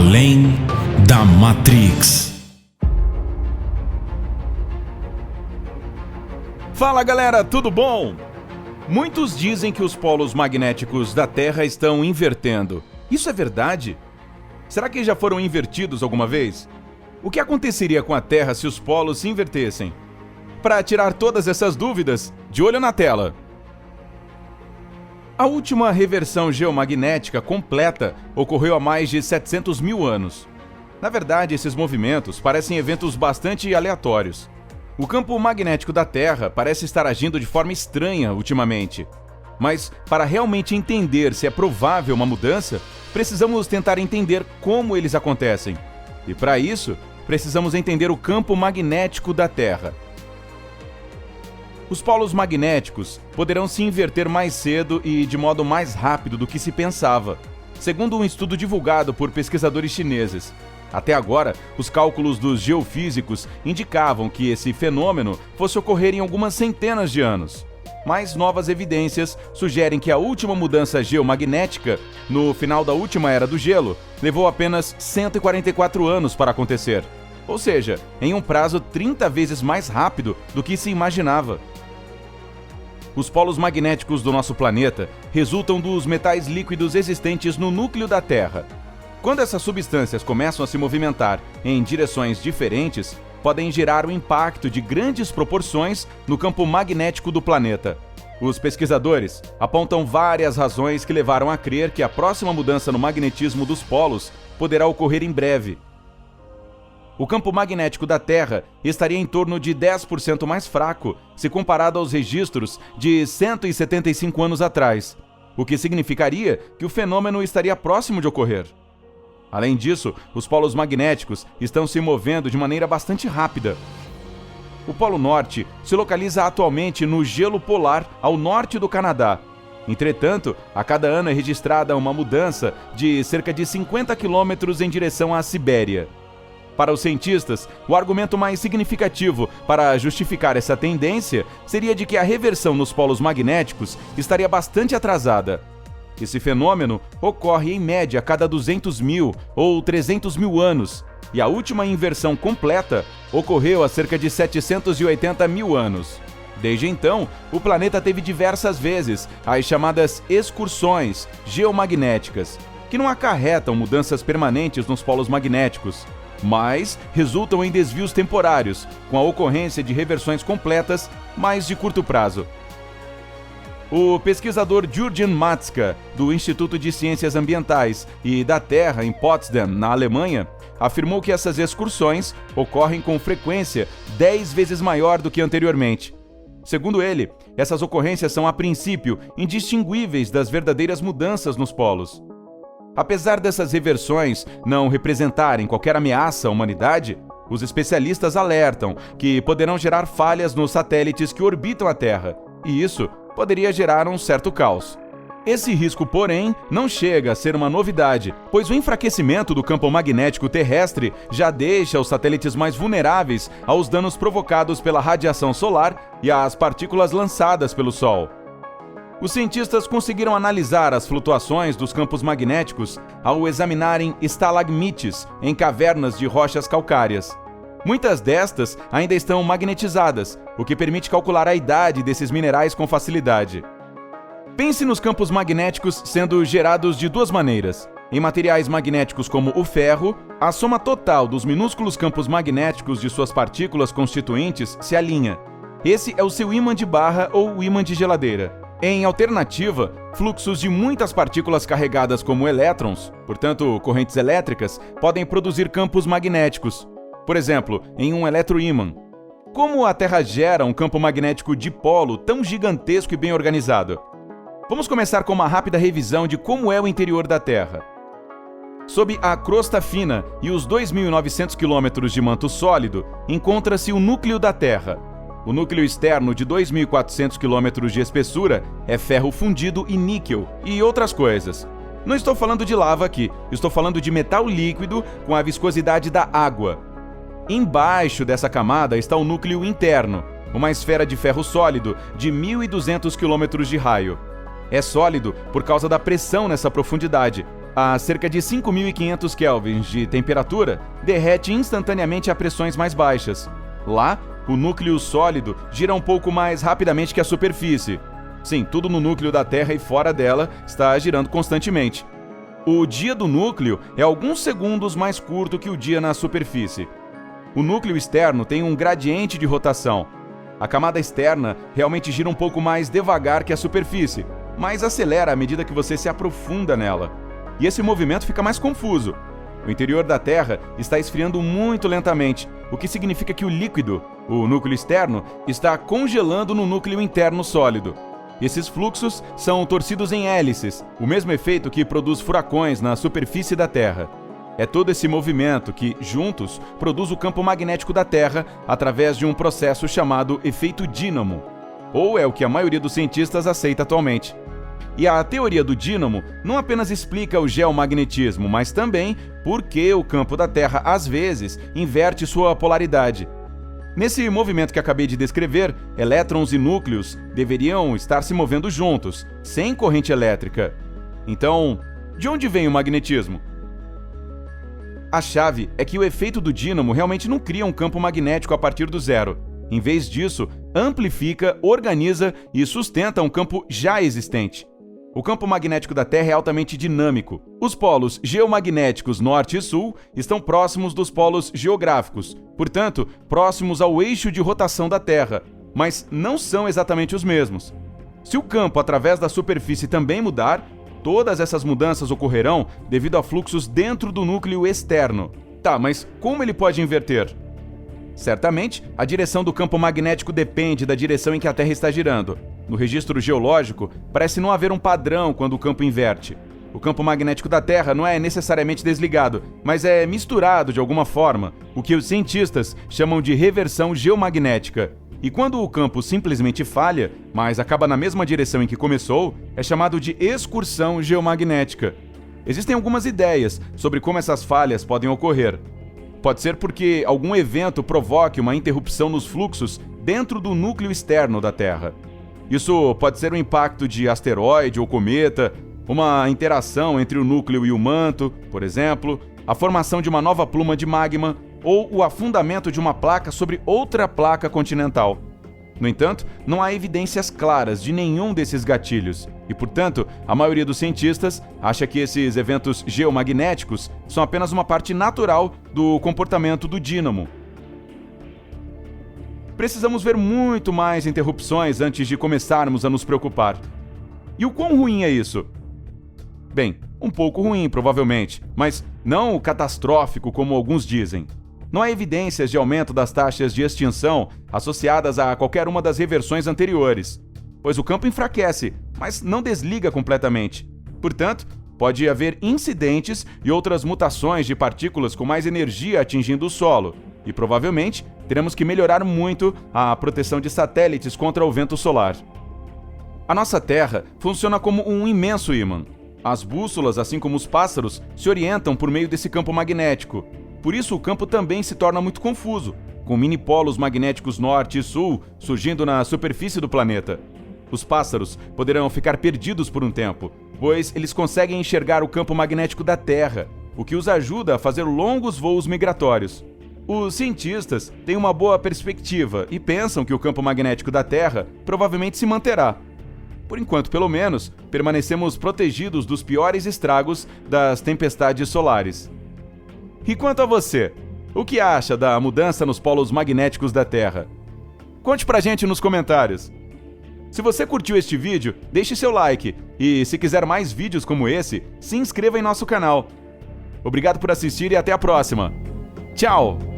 Além da Matrix. Fala galera, tudo bom? Muitos dizem que os polos magnéticos da Terra estão invertendo. Isso é verdade? Será que já foram invertidos alguma vez? O que aconteceria com a Terra se os polos se invertessem? Para tirar todas essas dúvidas, de olho na tela. A última reversão geomagnética completa ocorreu há mais de 700 mil anos. Na verdade, esses movimentos parecem eventos bastante aleatórios. O campo magnético da Terra parece estar agindo de forma estranha ultimamente. Mas, para realmente entender se é provável uma mudança, precisamos tentar entender como eles acontecem. E para isso, precisamos entender o campo magnético da Terra. Os polos magnéticos poderão se inverter mais cedo e de modo mais rápido do que se pensava, segundo um estudo divulgado por pesquisadores chineses. Até agora, os cálculos dos geofísicos indicavam que esse fenômeno fosse ocorrer em algumas centenas de anos. Mas novas evidências sugerem que a última mudança geomagnética, no final da última era do gelo, levou apenas 144 anos para acontecer. Ou seja, em um prazo 30 vezes mais rápido do que se imaginava. Os polos magnéticos do nosso planeta resultam dos metais líquidos existentes no núcleo da Terra. Quando essas substâncias começam a se movimentar em direções diferentes, podem gerar um impacto de grandes proporções no campo magnético do planeta. Os pesquisadores apontam várias razões que levaram a crer que a próxima mudança no magnetismo dos polos poderá ocorrer em breve. O campo magnético da Terra estaria em torno de 10% mais fraco se comparado aos registros de 175 anos atrás, o que significaria que o fenômeno estaria próximo de ocorrer. Além disso, os polos magnéticos estão se movendo de maneira bastante rápida. O Polo Norte se localiza atualmente no gelo polar ao norte do Canadá. Entretanto, a cada ano é registrada uma mudança de cerca de 50 quilômetros em direção à Sibéria. Para os cientistas, o argumento mais significativo para justificar essa tendência seria de que a reversão nos polos magnéticos estaria bastante atrasada. Esse fenômeno ocorre em média a cada 200 mil ou 300 mil anos, e a última inversão completa ocorreu há cerca de 780 mil anos. Desde então, o planeta teve diversas vezes as chamadas excursões geomagnéticas, que não acarretam mudanças permanentes nos polos magnéticos, mas resultam em desvios temporários, com a ocorrência de reversões completas, mas de curto prazo. O pesquisador Jürgen Matzka, do Instituto de Ciências Ambientais e da Terra em Potsdam, na Alemanha, afirmou que essas excursões ocorrem com frequência 10 vezes maior do que anteriormente. Segundo ele, essas ocorrências são, a princípio, indistinguíveis das verdadeiras mudanças nos polos. Apesar dessas reversões não representarem qualquer ameaça à humanidade, os especialistas alertam que poderão gerar falhas nos satélites que orbitam a Terra, e isso poderia gerar um certo caos. Esse risco, porém, não chega a ser uma novidade, pois o enfraquecimento do campo magnético terrestre já deixa os satélites mais vulneráveis aos danos provocados pela radiação solar e às partículas lançadas pelo Sol. Os cientistas conseguiram analisar as flutuações dos campos magnéticos ao examinarem estalagmites em cavernas de rochas calcárias. Muitas destas ainda estão magnetizadas, o que permite calcular a idade desses minerais com facilidade. Pense nos campos magnéticos sendo gerados de duas maneiras. Em materiais magnéticos como o ferro, a soma total dos minúsculos campos magnéticos de suas partículas constituintes se alinha. Esse é o seu ímã de barra ou ímã de geladeira. Em alternativa, fluxos de muitas partículas carregadas como elétrons, portanto correntes elétricas, podem produzir campos magnéticos. Por exemplo, em um eletroímã. Como a Terra gera um campo magnético dipolo tão gigantesco e bem organizado? Vamos começar com uma rápida revisão de como é o interior da Terra. Sob a crosta fina e os 2.900 quilômetros de manto sólido, encontra-se o núcleo da Terra. O núcleo externo de 2.400 km de espessura é ferro fundido e níquel e outras coisas. Não estou falando de lava aqui, estou falando de metal líquido com a viscosidade da água. Embaixo dessa camada está o núcleo interno, uma esfera de ferro sólido de 1.200 km de raio. É sólido por causa da pressão nessa profundidade, a cerca de 5.500 kelvins de temperatura, derrete instantaneamente a pressões mais baixas. Lá, o núcleo sólido gira um pouco mais rapidamente que a superfície. Sim, tudo no núcleo da Terra e fora dela está girando constantemente. O dia do núcleo é alguns segundos mais curto que o dia na superfície. O núcleo externo tem um gradiente de rotação. A camada externa realmente gira um pouco mais devagar que a superfície, mas acelera à medida que você se aprofunda nela. E esse movimento fica mais confuso. O interior da Terra está esfriando muito lentamente, o que significa que o líquido, o núcleo externo, está congelando no núcleo interno sólido. Esses fluxos são torcidos em hélices, o mesmo efeito que produz furacões na superfície da Terra. É todo esse movimento que, juntos, produz o campo magnético da Terra através de um processo chamado efeito dínamo, ou é o que a maioria dos cientistas aceita atualmente. E a teoria do dínamo não apenas explica o geomagnetismo, mas também por que o campo da Terra, às vezes, inverte sua polaridade. Nesse movimento que acabei de descrever, elétrons e núcleos deveriam estar se movendo juntos, sem corrente elétrica. Então, de onde vem o magnetismo? A chave é que o efeito do dínamo realmente não cria um campo magnético a partir do zero. Em vez disso, amplifica, organiza e sustenta um campo já existente. O campo magnético da Terra é altamente dinâmico. Os polos geomagnéticos norte e sul estão próximos dos polos geográficos, portanto, próximos ao eixo de rotação da Terra, mas não são exatamente os mesmos. Se o campo através da superfície também mudar, todas essas mudanças ocorrerão devido a fluxos dentro do núcleo externo. Tá, mas como ele pode inverter? Certamente, a direção do campo magnético depende da direção em que a Terra está girando. No registro geológico, parece não haver um padrão quando o campo inverte. O campo magnético da Terra não é necessariamente desligado, mas é misturado de alguma forma, o que os cientistas chamam de reversão geomagnética. E quando o campo simplesmente falha, mas acaba na mesma direção em que começou, é chamado de excursão geomagnética. Existem algumas ideias sobre como essas falhas podem ocorrer. Pode ser porque algum evento provoque uma interrupção nos fluxos dentro do núcleo externo da Terra. Isso pode ser um impacto de asteroide ou cometa, uma interação entre o núcleo e o manto, por exemplo, a formação de uma nova pluma de magma ou o afundamento de uma placa sobre outra placa continental. No entanto, não há evidências claras de nenhum desses gatilhos e, portanto, a maioria dos cientistas acha que esses eventos geomagnéticos são apenas uma parte natural do comportamento do dínamo. Precisamos ver muito mais interrupções antes de começarmos a nos preocupar. E o quão ruim é isso? Bem, um pouco ruim, provavelmente, mas não catastrófico como alguns dizem. Não há evidências de aumento das taxas de extinção associadas a qualquer uma das reversões anteriores, pois o campo enfraquece, mas não desliga completamente. Portanto, pode haver incidentes e outras mutações de partículas com mais energia atingindo o solo, e provavelmente teremos que melhorar muito a proteção de satélites contra o vento solar. A nossa Terra funciona como um imenso ímã. As bússolas, assim como os pássaros, se orientam por meio desse campo magnético. Por isso, o campo também se torna muito confuso, com mini-polos magnéticos norte e sul surgindo na superfície do planeta. Os pássaros poderão ficar perdidos por um tempo, pois eles conseguem enxergar o campo magnético da Terra, o que os ajuda a fazer longos voos migratórios. Os cientistas têm uma boa perspectiva e pensam que o campo magnético da Terra provavelmente se manterá. Por enquanto, pelo menos, permanecemos protegidos dos piores estragos das tempestades solares. E quanto a você? O que acha da mudança nos polos magnéticos da Terra? Conte pra gente nos comentários. Se você curtiu este vídeo, deixe seu like e, se quiser mais vídeos como esse, se inscreva em nosso canal. Obrigado por assistir e até a próxima. Tchau!